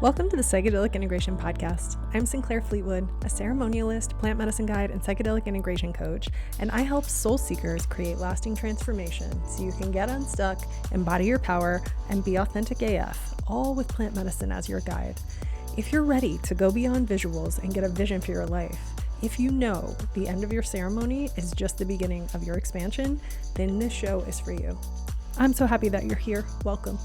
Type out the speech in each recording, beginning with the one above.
Welcome to the Psychedelic Integration Podcast. I'm Sinclair Fleetwood, a ceremonialist, plant medicine guide, and psychedelic integration coach, and I help soul seekers create lasting transformation so you can get unstuck, embody your power, and be authentic AF, all with plant medicine as your guide. If you're ready to go beyond visuals and get a vision for your life, if you know the end of your ceremony is just the beginning of your expansion, then this show is for you. I'm so happy that you're here. Welcome.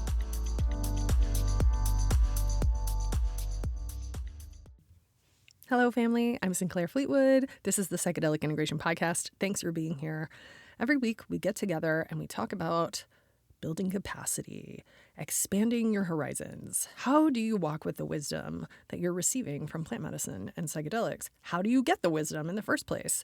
Hello, family. I'm Sinclair Fleetwood. This is the Psychedelic Integration Podcast. Thanks for being here. Every week, we get together and we talk about building capacity, expanding your horizons. How do you walk with the wisdom that you're receiving from plant medicine and psychedelics? How do you get the wisdom in the first place?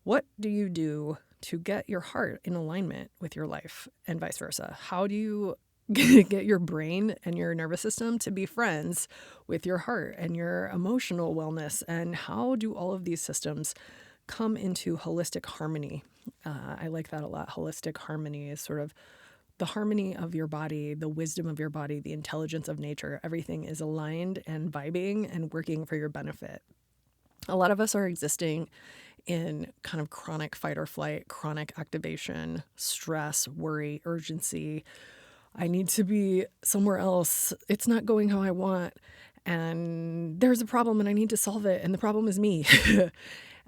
What do you do to get your heart in alignment with your life and vice versa? How do you get your brain and your nervous system to be friends with your heart and your emotional wellness? And how do all of these systems come into holistic harmony? I like that a lot. Holistic harmony is sort of the harmony of your body, the wisdom of your body, the intelligence of nature. Everything is aligned and vibing and working for your benefit. A lot of us are existing in kind of chronic fight or flight, chronic activation, stress, worry, urgency. I need to be somewhere else. It's not going how I want. And there's a problem and I need to solve it. And the problem is me.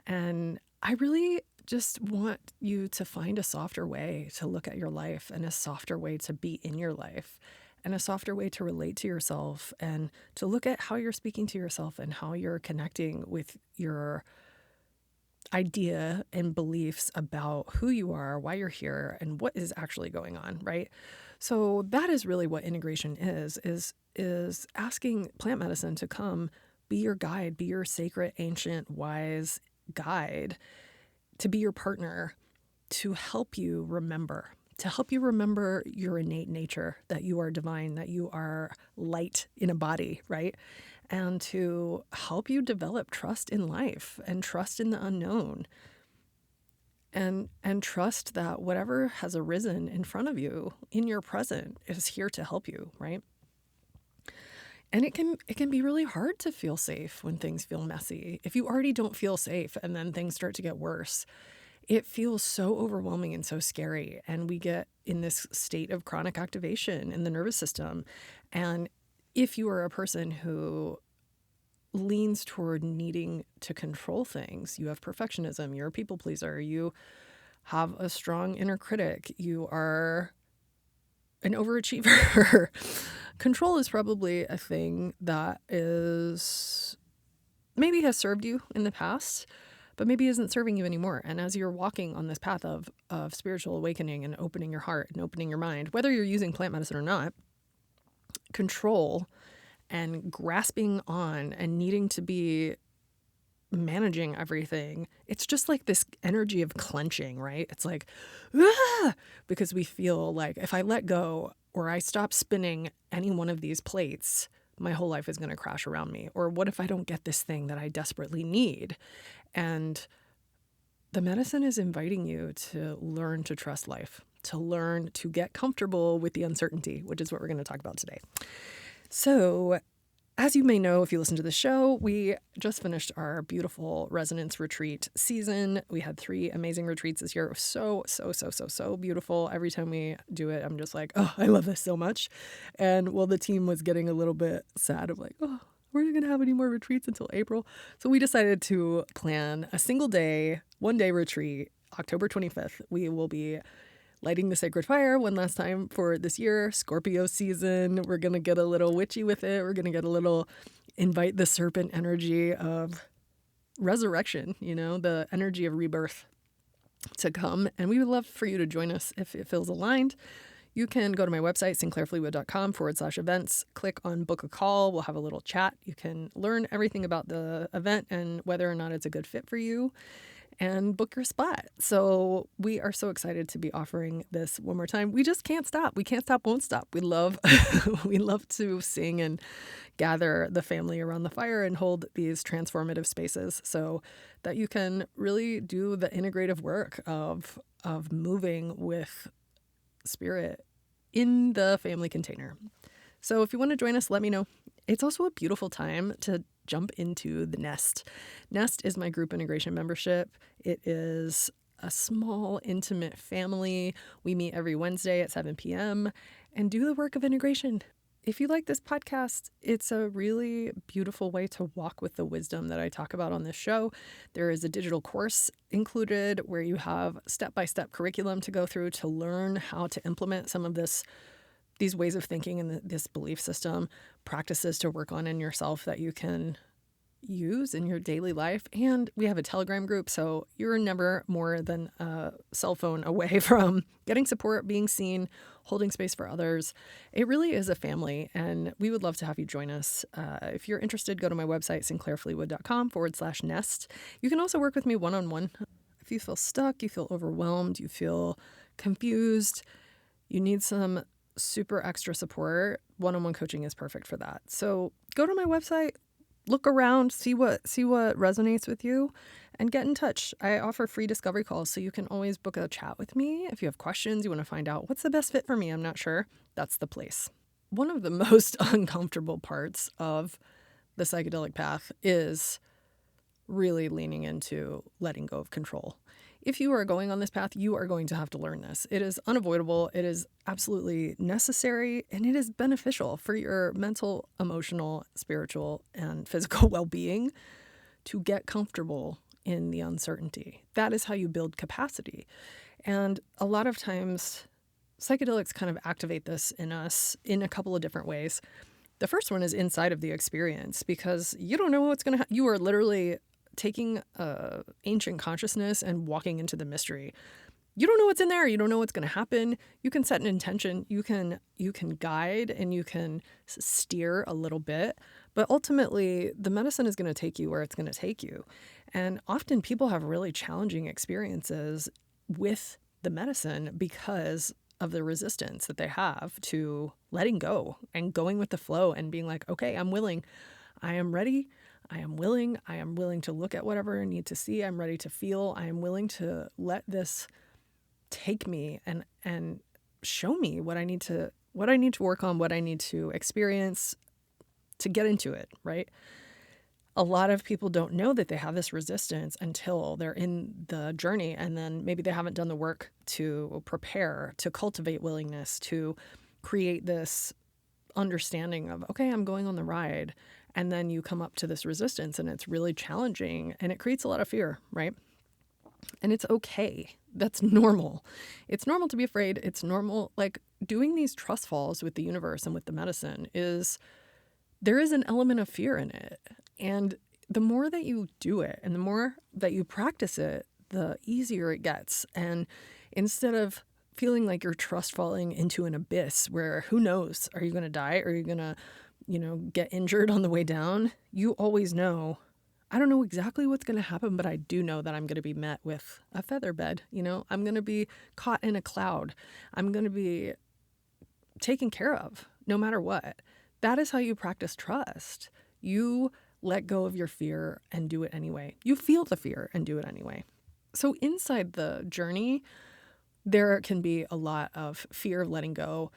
And I really just want you to find a softer way to look at your life and a softer way to be in your life and a softer way to relate to yourself and to look at how you're speaking to yourself and how you're connecting with your idea and beliefs about who you are, why you're here, and what is actually going on, right? So that is really what integration is asking plant medicine to come be your guide, be your sacred, ancient, wise guide, to be your partner, to help you remember your innate nature, that you are divine, that you are light in a body, right? And to help you develop trust in life and trust in the unknown. And trust that whatever has arisen in front of you in your present is here to help you, right? And it can be really hard to feel safe when things feel messy. If you already don't feel safe and then things start to get worse, it feels so overwhelming and so scary. And we get in this state of chronic activation in the nervous system. And if you are a person who leans toward needing to control things, you have perfectionism, you're a people pleaser, you have a strong inner critic, you are an overachiever. Control is probably a thing that is maybe has served you in the past, but maybe isn't serving you anymore. And as you're walking on this path of spiritual awakening and opening your heart and opening your mind, whether you're using plant medicine or not, control and grasping on and needing to be managing everything, it's just like this energy of clenching, right? It's like, because we feel like if I let go or I stop spinning any one of these plates, my whole life is going to crash around me. Or what if I don't get this thing that I desperately need? And the medicine is inviting you to learn to trust life, to learn to get comfortable with the uncertainty, which is what we're going to talk about today. So, as you may know, if you listen to the show, we just finished our beautiful resonance retreat season. We had 3 amazing retreats this year. It was so beautiful. Every time we do it, I'm just like, oh, I love this so much. And well, the team was getting a little bit sad of like, oh, we're not going to have any more retreats until April. So we decided to plan a single day, 1-day retreat, October 25th. We will be lighting the sacred fire one last time for this year, Scorpio season. We're going to get a little witchy with it. We're going to get a little invite the serpent energy of resurrection, the energy of rebirth to come. And we would love for you to join us if it feels aligned. You can go to my website, sinclairfleetwood.com/events, click on book a call. We'll have a little chat. You can learn everything about the event and whether or not it's a good fit for you, and book your spot. So we are so excited to be offering this one more time. We just can't stop. We can't stop, won't stop. We love to sing and gather the family around the fire and hold these transformative spaces so that you can really do the integrative work of moving with spirit in the family container. So if you want to join us, let me know. It's also a beautiful time to jump into the Nest. Nest is my group integration membership. It is a small, intimate family. We meet every Wednesday at 7 p.m. and do the work of integration. If you like this podcast, it's a really beautiful way to walk with the wisdom that I talk about on this show. There is a digital course included where you have step-by-step curriculum to go through to learn how to implement some of these ways of thinking and this belief system, practices to work on in yourself that you can use in your daily life. And we have a Telegram group, so you're never more than a cell phone away from getting support, being seen, holding space for others. It really is a family, and we would love to have you join us. If you're interested, go to my website, sinclairfleetwood.com/nest. You can also work with me one-on-one. If you feel stuck, you feel overwhelmed, you feel confused, you need some super extra support, one-on-one coaching is perfect for that. So go to my website, look around, see what resonates with you, and get in touch. I offer free discovery calls, so you can always book a chat with me. If you have questions, you want to find out what's the best fit for me, I'm not sure, that's the place. One of the most uncomfortable parts of the psychedelic path is really leaning into letting go of control. If you are going on this path, you are going to have to learn this. It is unavoidable. It is absolutely necessary, and it is beneficial for your mental, emotional, spiritual, and physical well-being to get comfortable in the uncertainty. That is how you build capacity. And a lot of times, psychedelics kind of activate this in us in a couple of different ways. The first one is inside of the experience, because you don't know what's going to happen. You are literally taking ancient consciousness and walking into the mystery. You don't know what's in there. You don't know what's going to happen. You can set an intention. You can guide and you can steer a little bit. But ultimately, the medicine is going to take you where it's going to take you. And often people have really challenging experiences with the medicine because of the resistance that they have to letting go and going with the flow and being like, okay, I'm willing. I am ready. I am willing to look at whatever I need to see. I'm ready to feel. I am willing to let this take me and show me what I need to work on, what I need to experience to get into it, right? A lot of people don't know that they have this resistance until they're in the journey, and then maybe they haven't done the work to prepare, to cultivate willingness, to create this understanding of, okay, I'm going on the ride. And then you come up to this resistance and it's really challenging and it creates a lot of fear, right? And it's okay. That's normal. It's normal to be afraid. It's normal. Like, doing these trust falls with the universe and with the medicine there is an element of fear in it. And the more that you do it and the more that you practice it, the easier it gets. And instead of feeling like you're trust falling into an abyss where who knows, are you going to die? Are you going to get injured on the way down? You always know, I don't know exactly what's going to happen, but I do know that I'm going to be met with a feather bed. I'm going to be caught in a cloud. I'm going to be taken care of no matter what. That is how you practice trust. You let go of your fear and do it anyway. You feel the fear and do it anyway. So inside the journey, there can be a lot of fear of letting go,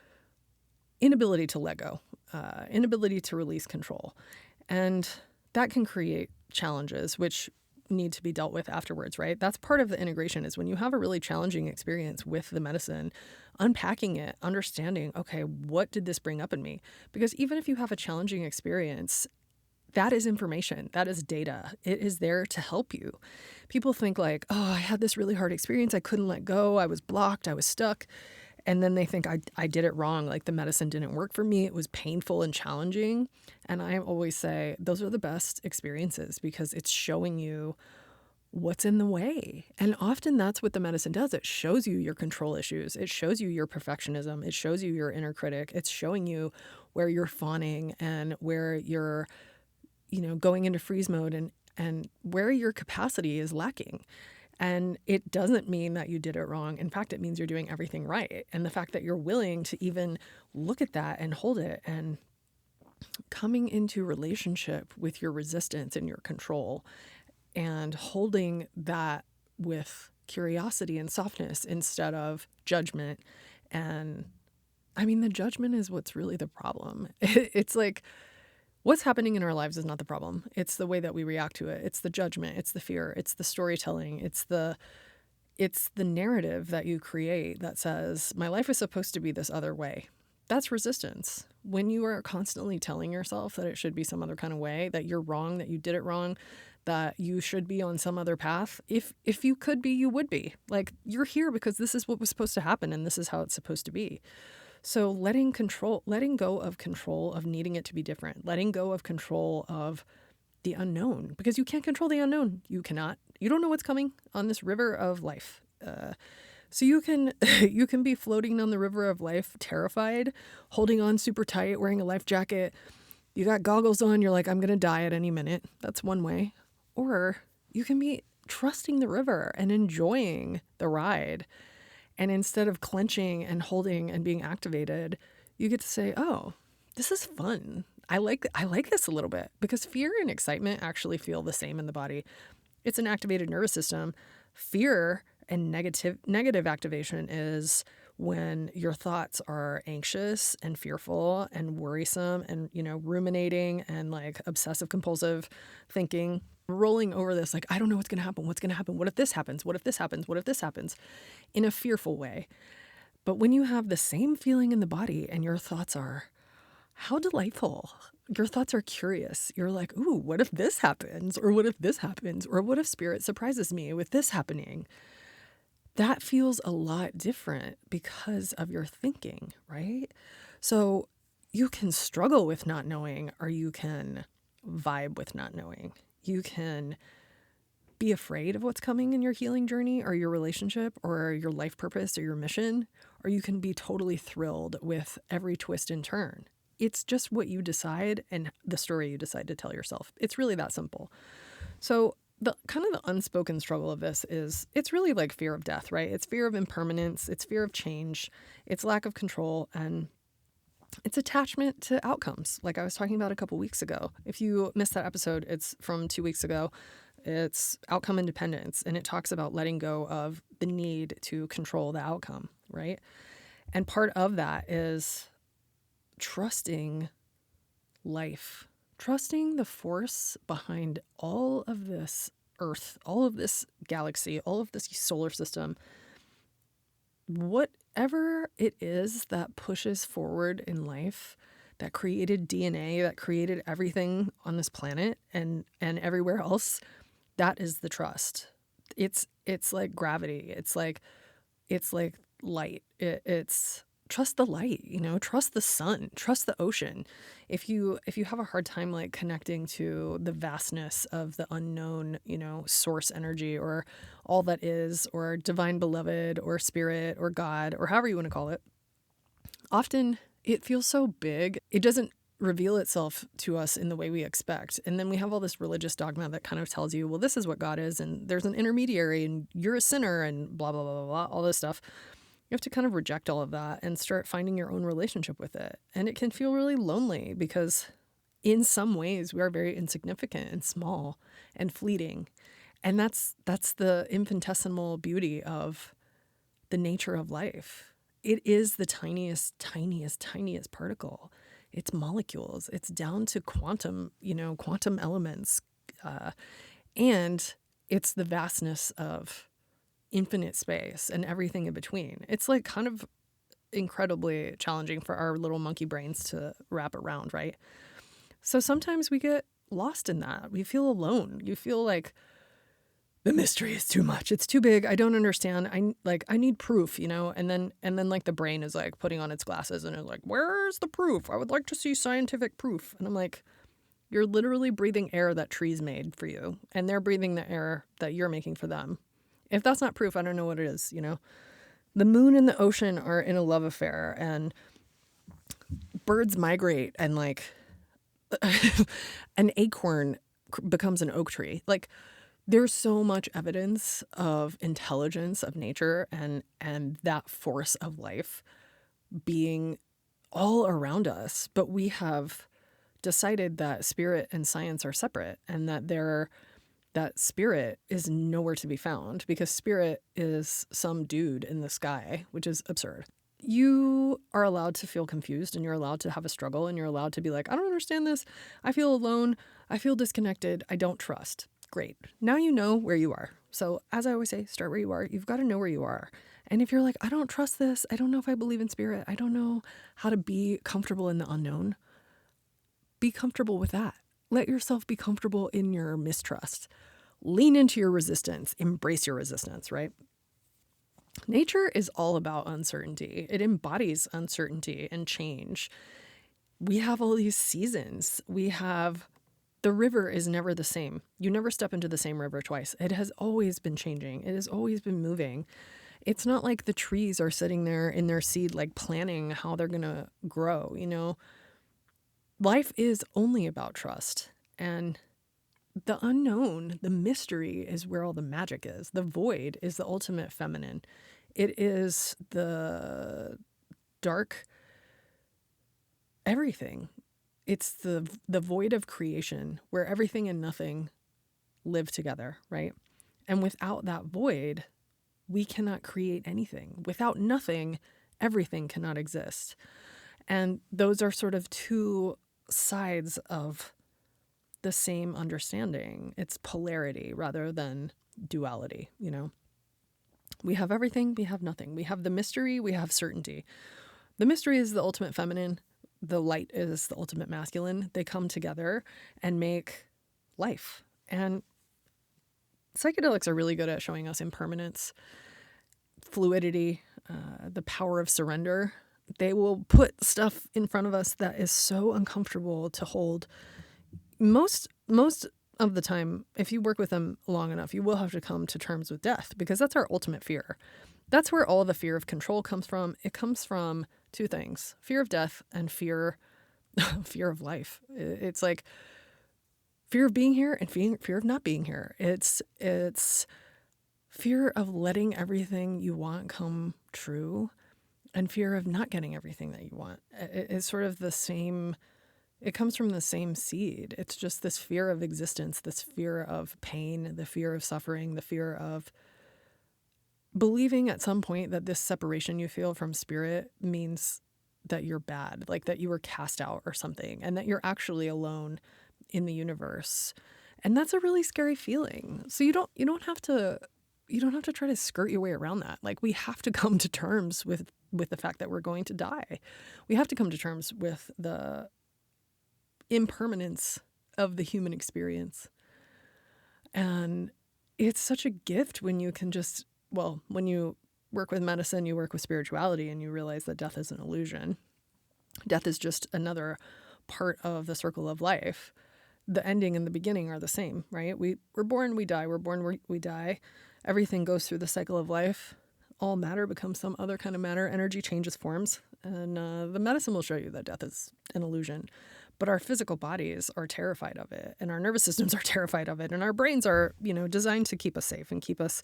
inability to let go, inability to release control. And that can create challenges which need to be dealt with afterwards, right? That's part of the integration, is when you have a really challenging experience with the medicine, unpacking it, understanding, okay, what did this bring up in me? Because even if you have a challenging experience, that is information. That is data. It is there to help you. People think like, oh, I had this really hard experience. I couldn't let go. I was blocked. I was stuck. And then they think I did it wrong. Like, the medicine didn't work for me. It was painful and challenging. And I always say those are the best experiences because it's showing you what's in the way. And often that's what the medicine does. It shows you your control issues. It shows you your perfectionism. It shows you your inner critic. It's showing you where you're fawning and where you're going into freeze mode and where your capacity is lacking. And it doesn't mean that you did it wrong. In fact, it means you're doing everything right. And the fact that you're willing to even look at that and hold it and coming into relationship with your resistance and your control and holding that with curiosity and softness instead of judgment. And I mean, the judgment is what's really the problem. It's like, What's happening in our lives is not the problem. It's the way that we react to it. It's the judgment. It's the fear. It's the storytelling. It's the narrative that you create that says, my life is supposed to be this other way. That's resistance. When you are constantly telling yourself that it should be some other kind of way, that you're wrong, that you did it wrong, that you should be on some other path. If you could be, you would be. Like, you're here because this is what was supposed to happen and this is how it's supposed to be. So letting go of control of needing it to be different, letting go of control of the unknown, because you can't control the unknown. You don't know what's coming on this river of life. So you can be floating down the river of life, terrified, holding on super tight, wearing a life jacket. You got goggles on. You're like, I'm going to die at any minute. That's one way. Or you can be trusting the river and enjoying the ride. And instead of clenching and holding and being activated, you get to say, oh, this is fun. I like this a little bit, because fear and excitement actually feel the same in the body. It's an activated nervous system. Fear and negative activation is when your thoughts are anxious and fearful and worrisome and, ruminating and like obsessive compulsive thinking, rolling over this, like, I don't know what's going to happen. What's going to happen? What if this happens? What if this happens? What if this happens? In a fearful way. But when you have the same feeling in the body and your thoughts are, how delightful. Your thoughts are curious. You're like, ooh, what if this happens? Or what if this happens? Or what if spirit surprises me with this happening? That feels a lot different because of your thinking, right? So you can struggle with not knowing, or you can vibe with not knowing. You can be afraid of what's coming in your healing journey or your relationship or your life purpose or your mission, or you can be totally thrilled with every twist and turn. It's just what you decide and the story you decide to tell yourself. It's really that simple. So the kind of the unspoken struggle of this is, it's really like fear of death, right? It's fear of impermanence. It's fear of change. It's lack of control, and it's attachment to outcomes, like I was talking about a couple weeks ago. If you missed that episode, it's from 2 weeks ago. It's outcome independence, and it talks about letting go of the need to control the outcome, right? And part of that is trusting life, trusting the force behind all of this Earth, all of this galaxy, all of this solar system. Whatever it is that pushes forward in life, that created DNA, that created everything on this planet and everywhere else, that is the trust. It's like gravity. It's like light. It's trust the light, trust the sun, trust the ocean. If you have a hard time like connecting to the vastness of the unknown, source energy or all that is, or divine beloved or spirit or God or however you want to call it, often it feels so big. It doesn't reveal itself to us in the way we expect. And then we have all this religious dogma that kind of tells you, well, this is what God is, and there's an intermediary and you're a sinner and blah, blah, blah, blah, blah, all this stuff. You have to kind of reject all of that and start finding your own relationship with it. And it can feel really lonely because in some ways we are very insignificant and small and fleeting. And that's the infinitesimal beauty of the nature of life. It is the tiniest particle. It's molecules. It's down to quantum elements. And it's the vastness of infinite space and everything in between. It's like kind of incredibly challenging for our little monkey brains to wrap around, right? So sometimes we get lost in that. We feel alone. You feel like the mystery is too much. It's too big. I don't understand. I need proof, and then like the brain is like putting on its glasses and it's like, where's the proof? I would like to see scientific proof. And I'm like, you're literally breathing air that trees made for you, and they're breathing the air that you're making for them. If that's not proof, I don't know what it is, The moon and the ocean are in a love affair, and birds migrate, and like an acorn becomes an oak tree. Like, there's so much evidence of intelligence of nature and that force of life being all around us. But we have decided that spirit and science are separate, and that spirit is nowhere to be found because spirit is some dude in the sky, which is absurd. you are allowed to feel confused, and you're allowed to have a struggle, and you're allowed to be like, I don't understand this. I feel alone. I feel disconnected. I don't trust. Great. Now you know where you are. So as I always say, start where you are. You've got to know where you are. And if you're like, I don't trust this, I don't know if I believe in spirit, I don't know how to be comfortable in the unknown, be comfortable with that. Let yourself be comfortable in your mistrust. Lean into your resistance. Embrace your resistance, right? Nature is all about uncertainty. It embodies uncertainty and change. We have all these seasons. The river is never the same. You never step into the same river twice. It has always been changing. It has always been moving. It's not like the trees are sitting there in their seed, like planning how they're going to grow. Life is only about trust. And the unknown, the mystery is where all the magic is. The void is the ultimate feminine. It is the dark everything. It's the void of creation where everything and nothing live together, right? And without that void, we cannot create anything. Without nothing, everything cannot exist. And those are sort of two sides of the same understanding. It's polarity rather than duality, We have everything, we have nothing. We have the mystery, we have certainty. The mystery is the ultimate feminine. The light is the ultimate masculine. They come together and make life. And psychedelics are really good at showing us impermanence, fluidity, the power of surrender. They will put stuff in front of us that is so uncomfortable to hold. Most of the time, if you work with them long enough, you will have to come to terms with death, because that's our ultimate fear. That's where all the fear of control comes from. It comes from two things: fear of death and fear of life. It's like fear of being here and fear of not being here. It's fear of letting everything you want come true and fear of not getting everything that you want. It's sort of the same. It comes from the same seed. It's just this fear of existence, this fear of pain, the fear of suffering, the fear of believing at some point that this separation you feel from spirit means that you're bad, like that you were cast out or something, and that you're actually alone in the universe. And that's a really scary feeling. So you don't have to try to skirt your way around that. Like, we have to come to terms with the fact that we're going to die. We have to come to terms with the impermanence of the human experience. And it's such a gift when you can when you work with medicine, you work with spirituality, and you realize that death is an illusion. Death is just another part of the circle of life. The ending and the beginning are the same, right? We're born, we die. We're born, we die. Everything goes through the cycle of life. All matter becomes some other kind of matter. Energy changes forms. And the medicine will show you that death is an illusion. But our physical bodies are terrified of it, and our nervous systems are terrified of it, and our brains are, designed to keep us safe and keep us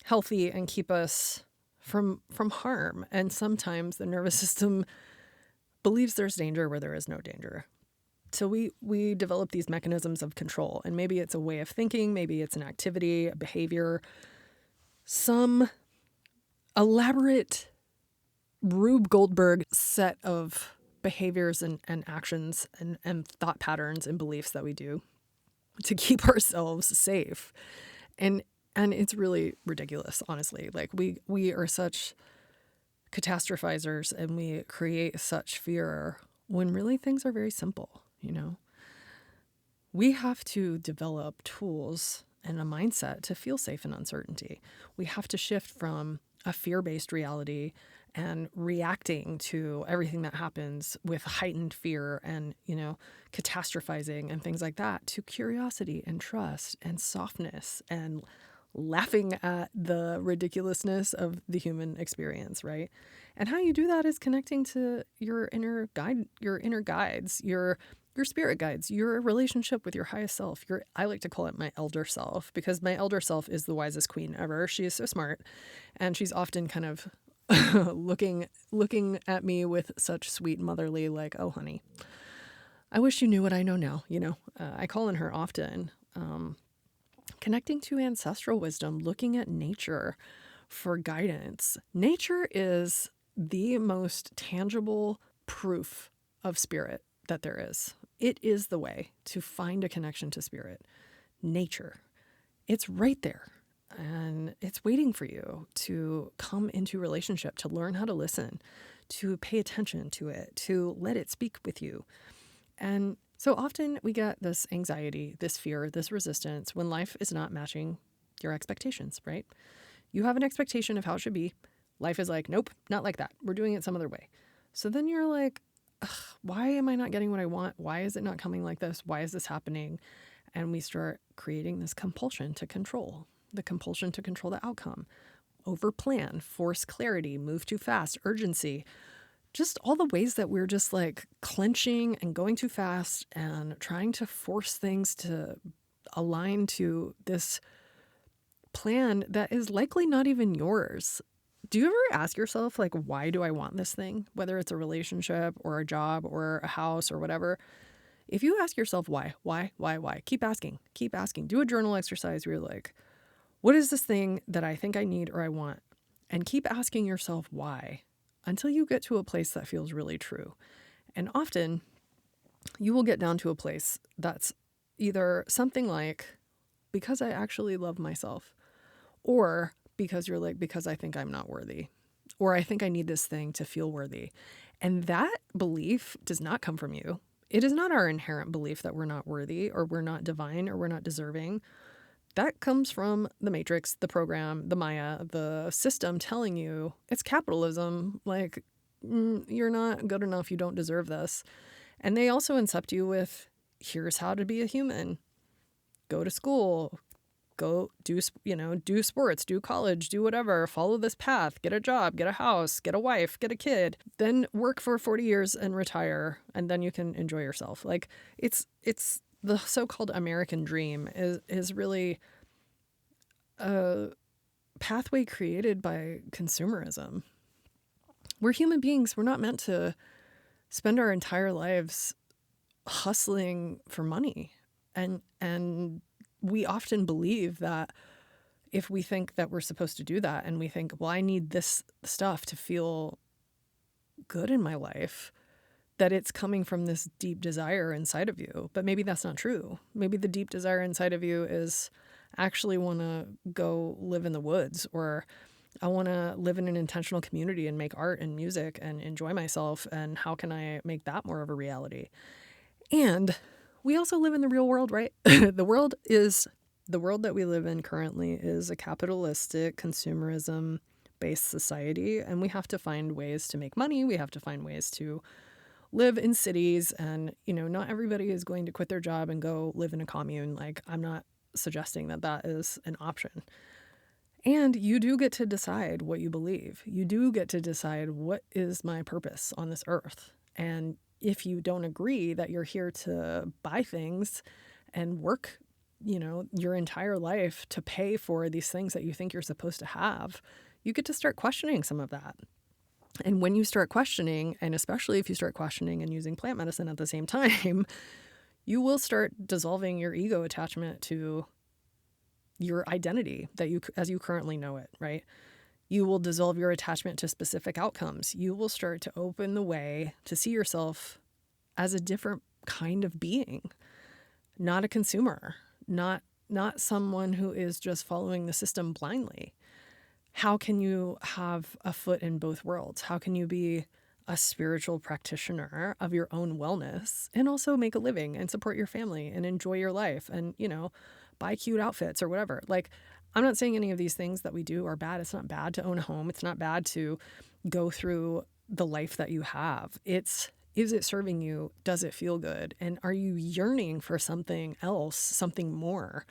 healthy and keep us from harm. And sometimes the nervous system believes there's danger where there is no danger. So we develop these mechanisms of control, and maybe it's a way of thinking, maybe it's an activity, a behavior, some elaborate Rube Goldberg set of behaviors and actions and thought patterns and beliefs that we do to keep ourselves safe. And it's really ridiculous, honestly. Like, we are such catastrophizers, and we create such fear when really things are very simple, We have to develop tools and a mindset to feel safe in uncertainty. We have to shift from a fear-based reality and reacting to everything that happens with heightened fear and, catastrophizing and things like that, to curiosity and trust and softness and laughing at the ridiculousness of the human experience, right? And how you do that is connecting to your inner guides, your spirit guides, your relationship with your highest self. I like to call it my elder self, because my elder self is the wisest queen ever. She is so smart, and she's often kind of looking at me with such sweet motherly, like, oh, honey, I wish you knew what I know now. I call on her often, connecting to ancestral wisdom, looking at nature for guidance. Nature is the most tangible proof of spirit that there is. It is the way to find a connection to spirit. Nature. It's right there. And it's waiting for you to come into relationship, to learn how to listen, to pay attention to it, to let it speak with you. And so often we get this anxiety, this fear, this resistance when life is not matching your expectations, right? You have an expectation of how it should be. Life is like, nope, not like that. We're doing it some other way. So then you're like, why am I not getting what I want? Why is it not coming like this? Why is this happening? And we start creating this compulsion to control, the compulsion to control the outcome, overplan, force clarity, move too fast, urgency, just all the ways that we're just like clenching and going too fast and trying to force things to align to this plan that is likely not even yours. Do you ever ask yourself, like, why do I want this thing? Whether it's a relationship or a job or a house or whatever. If you ask yourself why, keep asking. Do a journal exercise where you're like, what is this thing that I think I need or I want? And keep asking yourself why until you get to a place that feels really true. And often you will get down to a place that's either something like, because I actually love myself, or because you're like, because I think I'm not worthy, or I think I need this thing to feel worthy. And that belief does not come from you. It is not our inherent belief that we're not worthy or we're not divine or we're not deserving. That comes from the matrix, the program, the Maya, the system telling you it's capitalism. Like, you're not good enough. You don't deserve this. And they also incept you with, here's how to be a human. Go to school, go do sports, do college, do whatever, follow this path, get a job, get a house, get a wife, get a kid, then work for 40 years and retire. And then you can enjoy yourself. Like it's the so-called American dream is really a pathway created by consumerism. We're human beings. We're not meant to spend our entire lives hustling for money. And we often believe that if we think that we're supposed to do that and we think, well, I need this stuff to feel good in my life, that it's coming from this deep desire inside of you. But maybe that's not true. Maybe the deep desire inside of you is actually want to go live in the woods, or I want to live in an intentional community and make art and music and enjoy myself. And how can I make that more of a reality? And we also live in the real world, right? The world that we live in currently is a capitalistic consumerism based society. And we have to find ways to make money. We have to find ways to live in cities, and, not everybody is going to quit their job and go live in a commune. Like, I'm not suggesting that that is an option. And you do get to decide what you believe. You do get to decide what is my purpose on this earth. And if you don't agree that you're here to buy things and work, your entire life to pay for these things that you think you're supposed to have, you get to start questioning some of that. And when you start questioning, and especially if you start questioning and using plant medicine at the same time, you will start dissolving your ego attachment to your identity as you currently know it, right? You will dissolve your attachment to specific outcomes. You will start to open the way to see yourself as a different kind of being, not a consumer, not someone who is just following the system blindly. How can you have a foot in both worlds? How can you be a spiritual practitioner of your own wellness and also make a living and support your family and enjoy your life and, buy cute outfits or whatever? Like, I'm not saying any of these things that we do are bad. It's not bad to own a home. It's not bad to go through the life that you have. Is it serving you? Does it feel good? And are you yearning for something else, something more?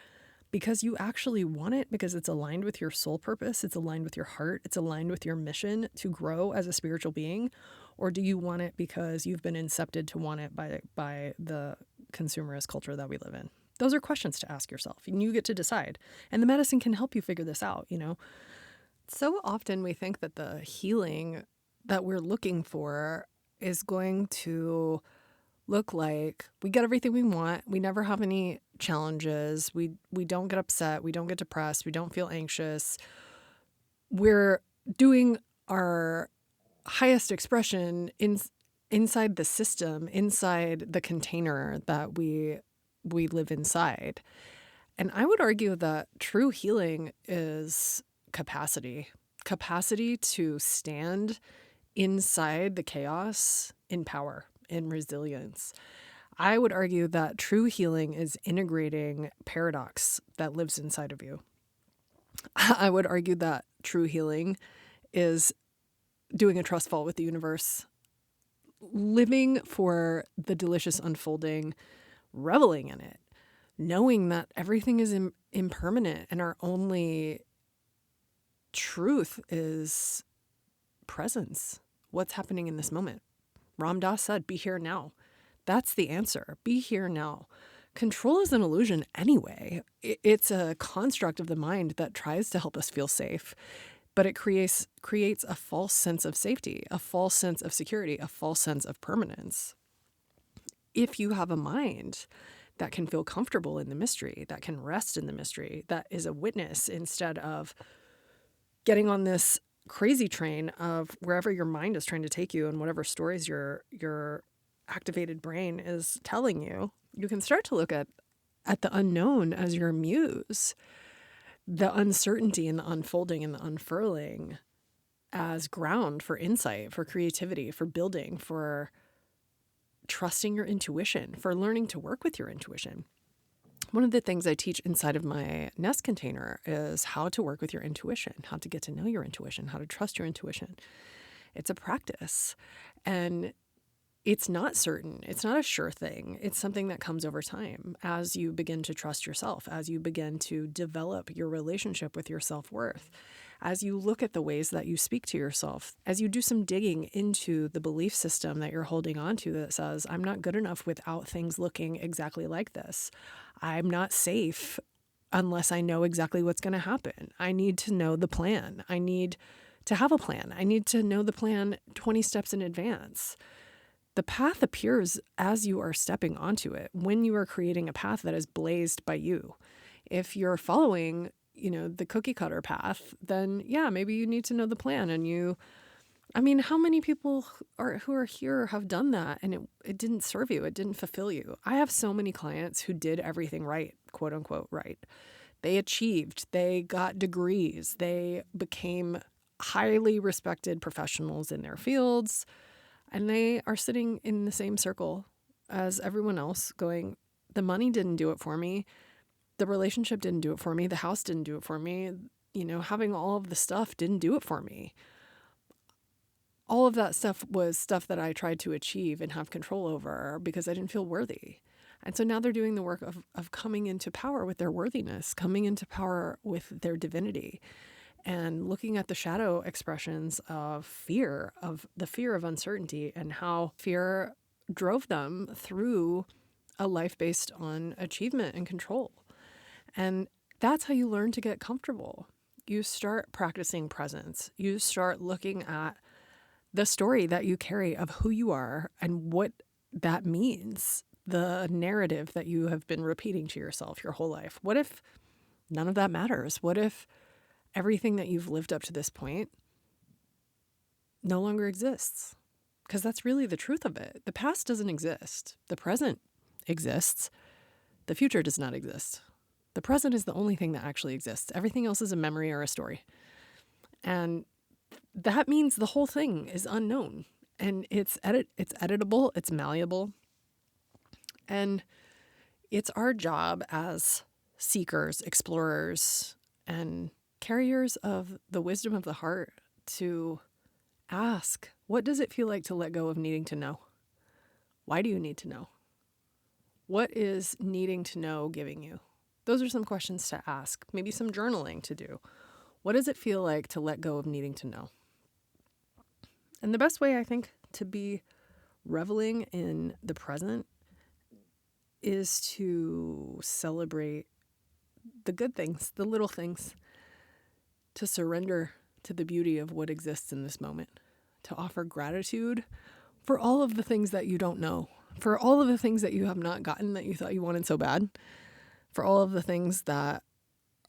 Because you actually want it, because it's aligned with your soul purpose, it's aligned with your heart, it's aligned with your mission to grow as a spiritual being? Or do you want it because you've been incepted to want it by the consumerist culture that we live in? Those are questions to ask yourself, and you get to decide. And the medicine can help you figure this out, So often we think that the healing that we're looking for is going to look like we get everything we want. We never have any challenges. We don't get upset. We don't get depressed. We don't feel anxious. We're doing our highest expression inside the system, inside the container that we live inside. And I would argue that true healing is capacity to stand inside the chaos in power, in resilience. I would argue that true healing is integrating paradox that lives inside of you. I would argue that true healing is doing a trust fall with the universe, living for the delicious unfolding, reveling in it, knowing that everything is impermanent and our only truth is presence. What's happening in this moment? Ram Dass said, be here now. That's the answer. Be here now. Control is an illusion anyway. It's a construct of the mind that tries to help us feel safe, but it creates a false sense of safety, a false sense of security, a false sense of permanence. If you have a mind that can feel comfortable in the mystery, that can rest in the mystery, that is a witness instead of getting on this crazy train of wherever your mind is trying to take you and whatever stories your activated brain is telling you, you can start to look at the unknown as your muse, the uncertainty and the unfolding and the unfurling as ground for insight, for creativity, for building, for trusting your intuition, for learning to work with your intuition. One of the things I teach inside of my Nest container is how to work with your intuition, how to get to know your intuition, how to trust your intuition. It's a practice, and it's not certain. It's not a sure thing. It's something that comes over time as you begin to trust yourself, as you begin to develop your relationship with your self-worth, as you look at the ways that you speak to yourself, as you do some digging into the belief system that you're holding on to that says, I'm not good enough without things looking exactly like this. I'm not safe unless I know exactly what's going to happen. I need to know the plan. I need to have a plan. I need to know the plan 20 steps in advance. The path appears as you are stepping onto it, when you are creating a path that is blazed by you. If you're following, the cookie cutter path, then yeah, maybe you need to know the plan. And how many people who are here have done that and it didn't serve you, it didn't fulfill you? I have so many clients who did everything right, quote unquote, right. They achieved, they got degrees, they became highly respected professionals in their fields. And they are sitting in the same circle as everyone else going, the money didn't do it for me. The relationship didn't do it for me. The house didn't do it for me. Having all of the stuff didn't do it for me. All of that stuff was stuff that I tried to achieve and have control over because I didn't feel worthy. And so now they're doing the work of coming into power with their worthiness, coming into power with their divinity, and looking at the shadow expressions of fear, of the fear of uncertainty, and how fear drove them through a life based on achievement and control. And that's how you learn to get comfortable. You start practicing presence. You start looking at the story that you carry of who you are and what that means, the narrative that you have been repeating to yourself your whole life. What if none of that matters? What if everything that you've lived up to this point no longer exists? Because that's really the truth of it. The past doesn't exist. The present exists. The future does not exist. The present is the only thing that actually exists. Everything else is a memory or a story. And that means the whole thing is unknown. And it's editable, it's malleable. And it's our job as seekers, explorers, and carriers of the wisdom of the heart to ask, what does it feel like to let go of needing to know? Why do you need to know? What is needing to know giving you? Those are some questions to ask, maybe some journaling to do. What does it feel like to let go of needing to know? And the best way, I think, to be reveling in the present is to celebrate the good things, the little things, to surrender to the beauty of what exists in this moment, to offer gratitude for all of the things that you don't know, for all of the things that you have not gotten that you thought you wanted so bad, for all of the things that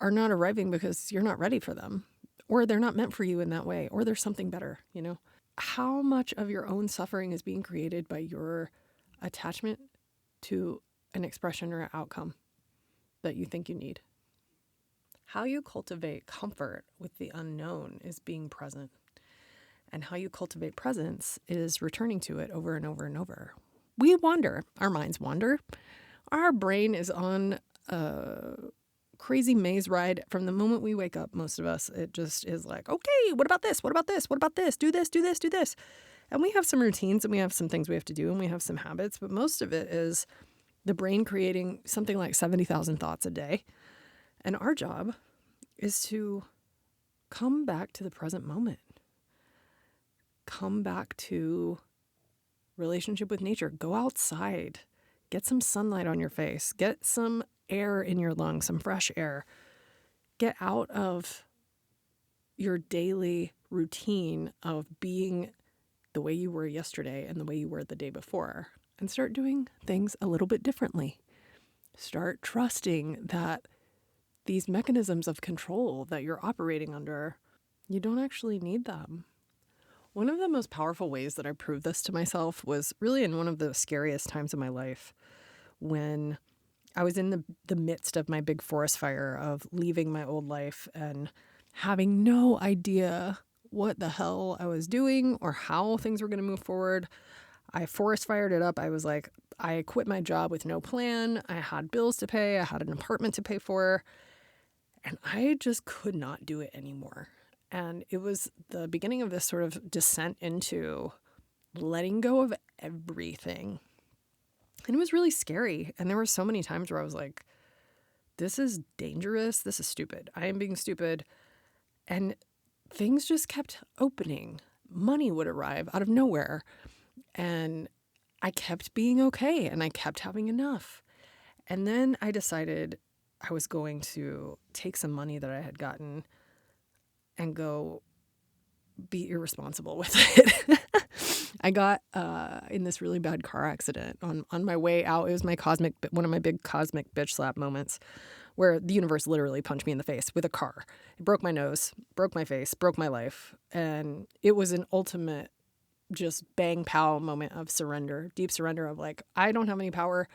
are not arriving because you're not ready for them, or they're not meant for you in that way, or there's something better, how much of your own suffering is being created by your attachment to an expression or an outcome that you think you need. How you cultivate comfort with the unknown is being present. And how you cultivate presence is returning to it over and over and over. We wander. Our minds wander. Our brain is on a crazy maze ride from the moment we wake up. Most of us, it just is like, okay, what about this? What about this? What about this? Do this, do this, do this. And we have some routines and we have some things we have to do and we have some habits, but most of it is the brain creating something like 70,000 thoughts a day. And our job is to come back to the present moment. Come back to relationship with nature. Go outside. Get some sunlight on your face. Get some air in your lungs, some fresh air. Get out of your daily routine of being the way you were yesterday and the way you were the day before, and start doing things a little bit differently. Start trusting that these mechanisms of control that you're operating under, you don't actually need them. One of the most powerful ways that I proved this to myself was really in one of the scariest times of my life, when I was in the midst of my big forest fire of leaving my old life and having no idea what the hell I was doing or how things were going to move forward. I forest fired it up. I was like, I quit my job with no plan. I had bills to pay. I had an apartment to pay for. And I just could not do it anymore. And it was the beginning of this sort of descent into letting go of everything. And it was really scary. And there were so many times where I was like, this is dangerous. This is stupid. I am being stupid. And things just kept opening. Money would arrive out of nowhere. And I kept being okay. And I kept having enough. And then I decided I was going to take some money that I had gotten and go be irresponsible with it. I got in this really bad car accident on my way out. It was one of my big cosmic bitch slap moments, where the universe literally punched me in the face with a car. It broke my nose, broke my face, broke my life. And it was an ultimate just bang pow moment of surrender, deep surrender of like, I don't have any power.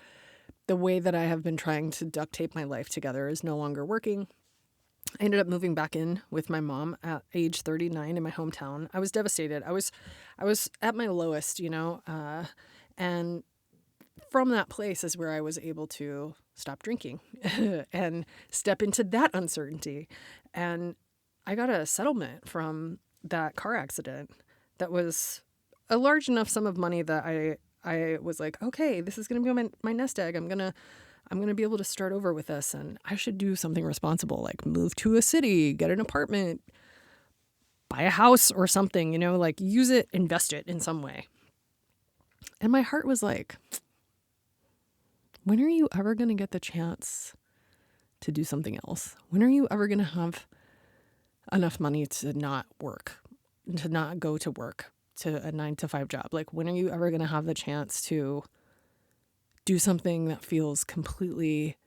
The way that I have been trying to duct tape my life together is no longer working. I ended up moving back in with my mom at age 39 in my hometown. I was devastated. I was at my lowest, and from that place is where I was able to stop drinking and step into that uncertainty. And I got a settlement from that car accident that was a large enough sum of money that I was like, okay, this is going to be my nest egg. I'm going to be able to start over with this, and I should do something responsible, like move to a city, get an apartment, buy a house or something, like use it, invest it in some way. And my heart was like, when are you ever going to get the chance to do something else? When are you ever going to have enough money to not work, to not go to work, to a 9-to-5 job? Like, when are you ever going to have the chance to do something that feels completely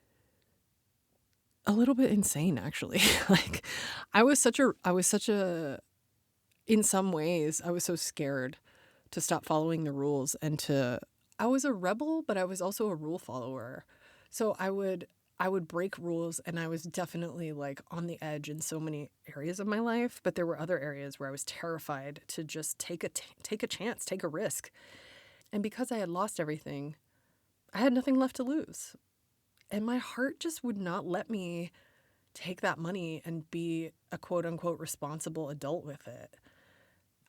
a little bit insane, actually? Like, in some ways, I was so scared to stop following the rules I was a rebel, but I was also a rule follower. So I would break rules, and I was definitely like on the edge in so many areas of my life, but there were other areas where I was terrified to just take a chance, take a risk. And because I had lost everything, I had nothing left to lose. And my heart just would not let me take that money and be a quote unquote responsible adult with it.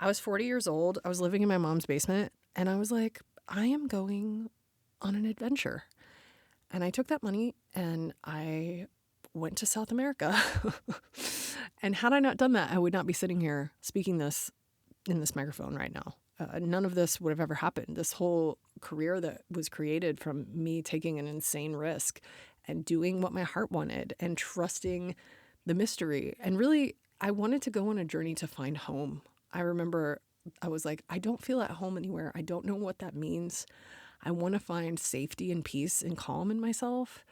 I was 40 years old. I was living in my mom's basement, and I was like, I am going on an adventure. And I took that money and I went to South America. And had I not done that, I would not be sitting here speaking this in this microphone right now. None of this would have ever happened. This whole career that was created from me taking an insane risk and doing what my heart wanted and trusting the mystery. And really, I wanted to go on a journey to find home. I remember I was like, I don't feel at home anywhere. I don't know what that means. I want to find safety and peace and calm in myself.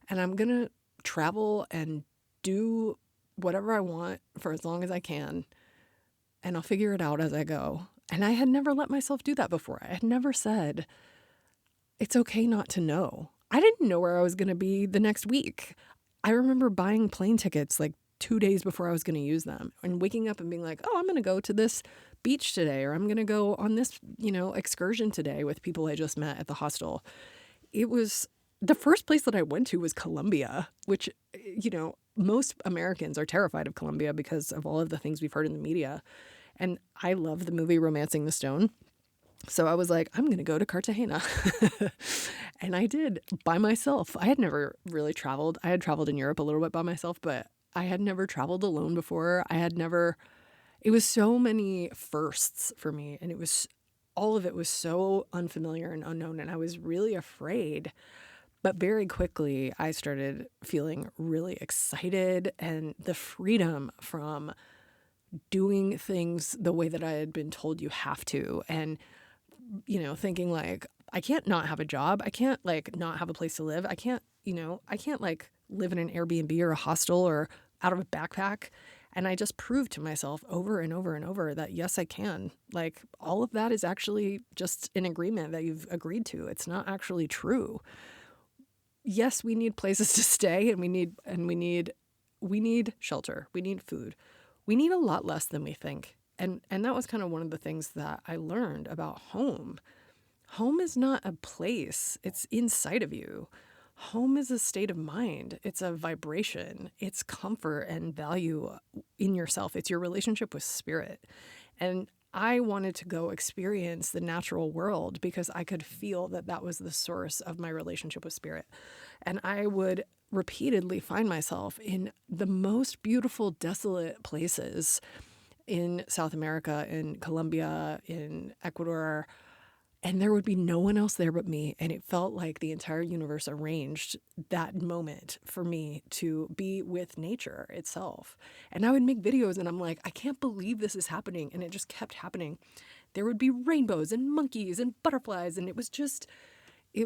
And I'm going to travel and do whatever I want for as long as I can. And I'll figure it out as I go. And I had never let myself do that before. I had never said, it's okay not to know. I didn't know where I was going to be the next week. I remember buying plane tickets like 2 days before I was going to use them and waking up and being like, oh, I'm going to go to this beach today, or I'm going to go on this, excursion today with people I just met at the hostel. It was the first place that I went to was Colombia, which, most Americans are terrified of Colombia because of all of the things we've heard in the media. And I love the movie Romancing the Stone. So I was like, I'm going to go to Cartagena. And I did by myself. I had never really traveled. I had traveled in Europe a little bit by myself, but I had never traveled alone before. It was so many firsts for me. And all of it was so unfamiliar and unknown. And I was really afraid. But very quickly, I started feeling really excited, and the freedom from doing things the way that I had been told you have to. And thinking like, I can't not have a job. I can't like not have a place to live. I can't like live in an Airbnb or a hostel or out of a backpack. And I just proved to myself over and over and over that, yes, I can. Like, all of that is actually just an agreement that you've agreed to. It's not actually true. Yes, we need places to stay, and we need shelter. We need food. We need a lot less than we think. And that was kind of one of the things that I learned about home. Home is not a place. It's inside of you. Home is a state of mind. It's a vibration. It's comfort and value in yourself. It's your relationship with spirit. And I wanted to go experience the natural world because I could feel that was the source of my relationship with spirit. And I would repeatedly find myself in the most beautiful, desolate places in South America, in Colombia, in Ecuador, and there would be no one else there but me. And it felt like the entire universe arranged that moment for me to be with nature itself. And I would make videos and I'm like, I can't believe this is happening. And it just kept happening. There would be rainbows and monkeys and butterflies. And it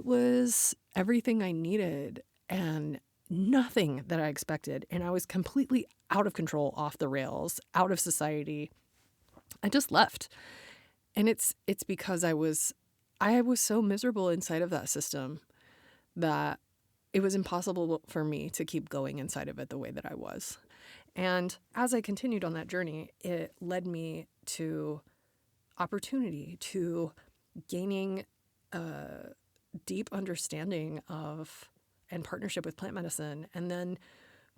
was everything I needed and nothing that I expected. And I was completely out of control, off the rails, out of society. I just left. And it's because I was so miserable inside of that system that it was impossible for me to keep going inside of it the way that I was. And as I continued on that journey, it led me to opportunity, to gaining a deep understanding of and partnership with plant medicine, and then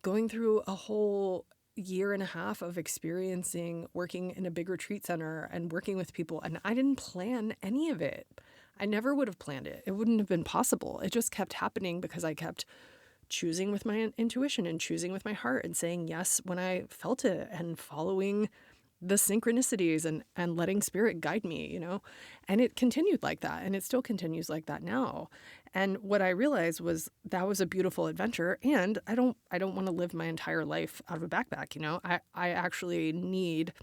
going through a whole year and a half of experiencing working in a big retreat center and working with people. And I didn't plan any of it. I never would have planned it. It wouldn't have been possible. It just kept happening because I kept choosing with my intuition and choosing with my heart and saying yes when I felt it and following the synchronicities and letting spirit guide me, and it continued like that. And it still continues like that now. And what I realized was that was a beautiful adventure. And I don't want to live my entire life out of a backpack. I actually need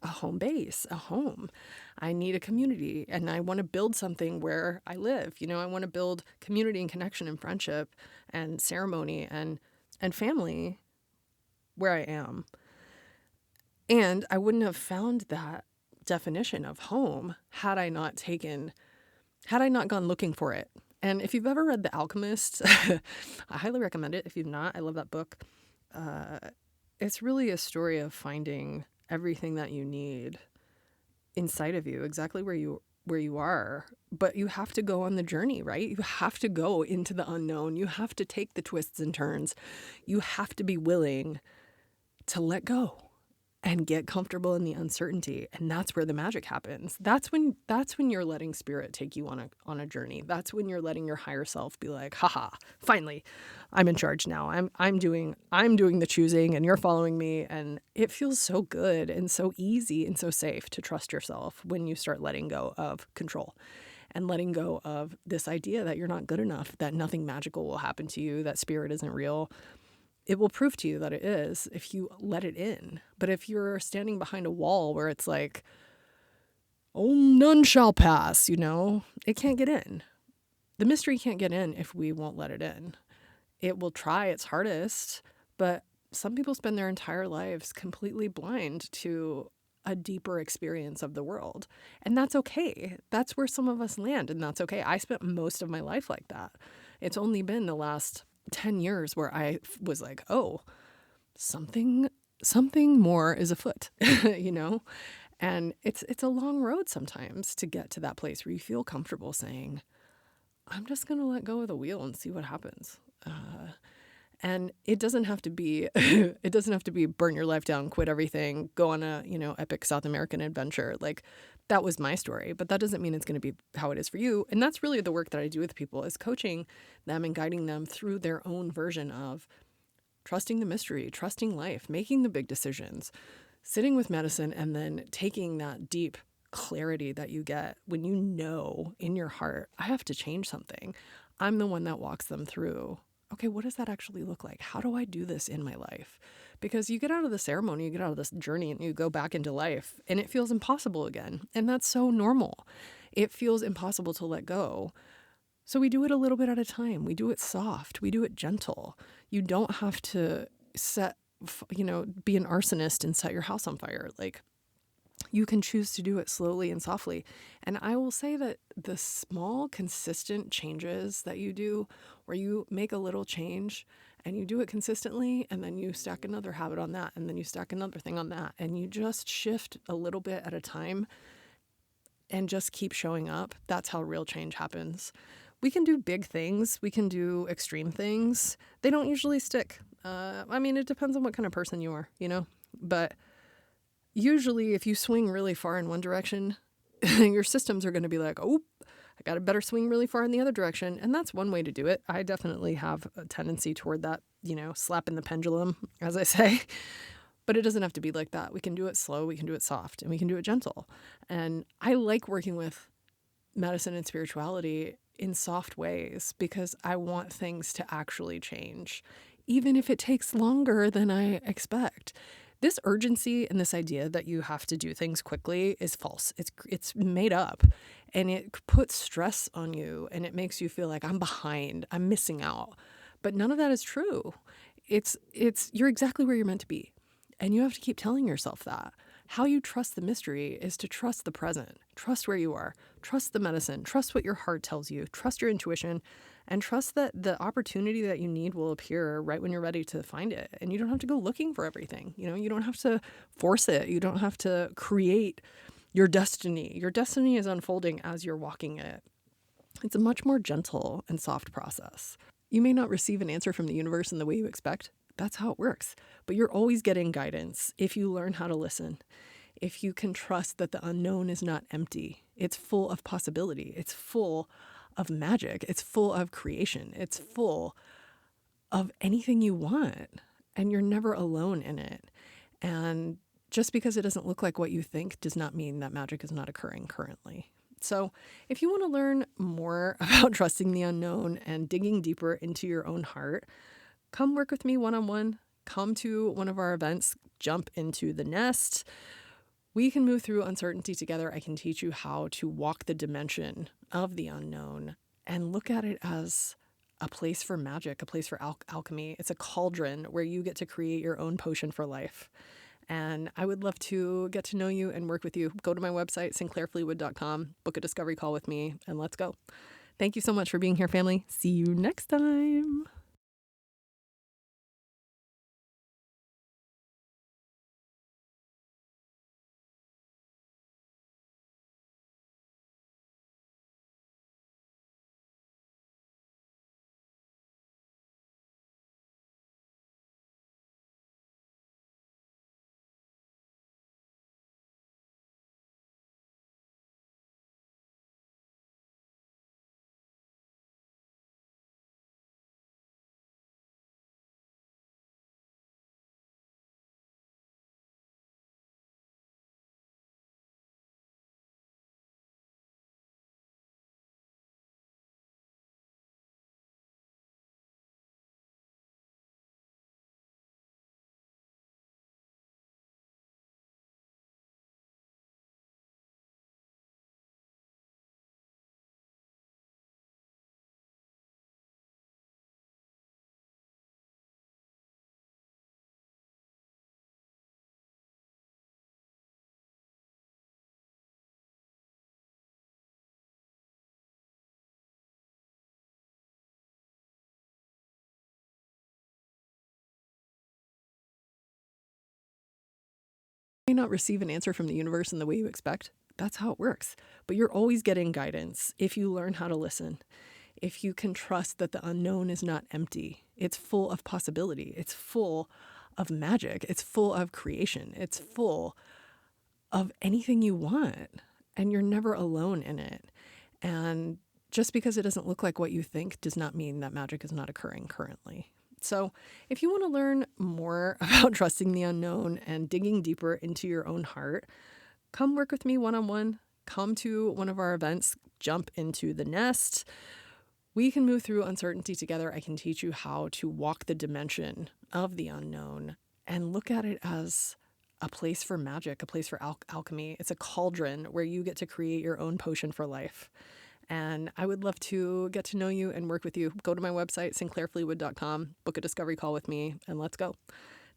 a home base, a home. I need a community, and I want to build something where I live. I want to build community and connection and friendship and ceremony and family where I am. And I wouldn't have found that definition of home had I not gone looking for it. And if you've ever read The Alchemist, I highly recommend it. If you've not, I love that book. It's really a story of finding everything that you need inside of you, exactly where you are. But you have to go on the journey, right? You have to go into the unknown. You have to take the twists and turns. You have to be willing to let go and get comfortable in the uncertainty. And that's where the magic happens. That's when you're letting spirit take you on a journey. That's when you're letting your higher self be like, haha, finally, I'm in charge now. I'm doing the choosing and you're following me. And it feels so good and so easy and so safe to trust yourself when you start letting go of control and letting go of this idea that you're not good enough, that nothing magical will happen to you, that spirit isn't real. It will prove to you that it is if you let it in. But if you're standing behind a wall where it's like, oh, none shall pass, it can't get in. The mystery can't get in if we won't let it in. It will try its hardest, but some people spend their entire lives completely blind to a deeper experience of the world. And that's okay. That's where some of us land, and that's okay. I spent most of my life like that. It's only been the last 10 years where I was like, oh, something more is afoot, you know? And it's a long road sometimes to get to that place where you feel comfortable saying, I'm just going to let go of the wheel and see what happens. And it doesn't have to be burn your life down, quit everything, go on a, epic South American adventure. Like, that was my story, but that doesn't mean it's going to be how it is for you. And that's really the work that I do with people, is coaching them and guiding them through their own version of trusting the mystery, trusting life, making the big decisions, sitting with medicine, and then taking that deep clarity that you get when you know in your heart, I have to change something. I'm the one that walks them through, okay, what does that actually look like? How do I do this in my life? Because you get out of the ceremony, you get out of this journey, and you go back into life, and it feels impossible again. And that's so normal. It feels impossible to let go. So we do it a little bit at a time. We do it soft. We do it gentle. You don't have to be an arsonist and set your house on fire. Like, you can choose to do it slowly and softly. And I will say that the small, consistent changes that you do, where you make a little change and you do it consistently, and then you stack another habit on that, and then you stack another thing on that, and you just shift a little bit at a time and just keep showing up, that's how real change happens. We can do big things. We can do extreme things. They don't usually stick. It depends on what kind of person you are, but usually if you swing really far in one direction, your systems are going to be like, oh, I got to better swing really far in the other direction. And that's one way to do it. I definitely have a tendency toward that, slapping the pendulum, as I say. But it doesn't have to be like that. We can do it slow, we can do it soft, and we can do it gentle. And I like working with medicine and spirituality in soft ways because I want things to actually change, even if it takes longer than I expect. This urgency and this idea that you have to do things quickly is false. It's made up, and it puts stress on you, and it makes you feel like I'm behind, I'm missing out. But none of that is true. It's you're exactly where you're meant to be. And you have to keep telling yourself that. How you trust the mystery is to trust the present, trust where you are, trust the medicine, trust what your heart tells you, trust your intuition, and trust that the opportunity that you need will appear right when you're ready to find it. And you don't have to go looking for everything. You don't have to force it. You don't have to create your destiny. Your destiny is unfolding as you're walking it. It's a much more gentle and soft process. You may not receive an answer from the universe in the way you expect. That's how it works. But you're always getting guidance if you learn how to listen. If you can trust that the unknown is not empty. It's full of possibility. It's full of magic. It's full of creation. It's full of anything you want. And you're never alone in it. And just because it doesn't look like what you think does not mean that magic is not occurring currently. So if you want to learn more about trusting the unknown and digging deeper into your own heart, come work with me one-on-one. Come to one of our events. Jump into the nest. We can move through uncertainty together. I can teach you how to walk the dimension of the unknown and look at it as a place for magic, a place for alchemy. It's a cauldron where you get to create your own potion for life. And I would love to get to know you and work with you. Go to my website, sinclairfleetwood.com, book a discovery call with me, and let's go. Thank you so much for being here, family. See you next time. may not receive an answer from the universe in the way you expect. That's how it works. But you're always getting guidance if you learn how to listen. If you can trust that the unknown is not empty, it's full of possibility. It's full of magic. It's full of creation. It's full of anything you want. And you're never alone in it. And just because it doesn't look like what you think does not mean that magic is not occurring currently. So if you want to learn more about trusting the unknown and digging deeper into your own heart, come work with me one-on-one. Come to one of our events, jump into the nest. We can move through uncertainty together. I can teach you how to walk the dimension of the unknown and look at it as a place for magic, a place for alchemy. It's a cauldron where you get to create your own potion for life. And I would love to get to know you and work with you. Go to my website, sinclairfleetwood.com, book a discovery call with me, and let's go.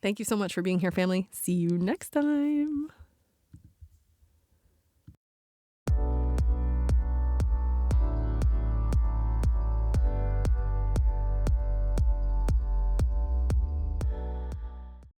Thank you so much for being here, family. See you next time.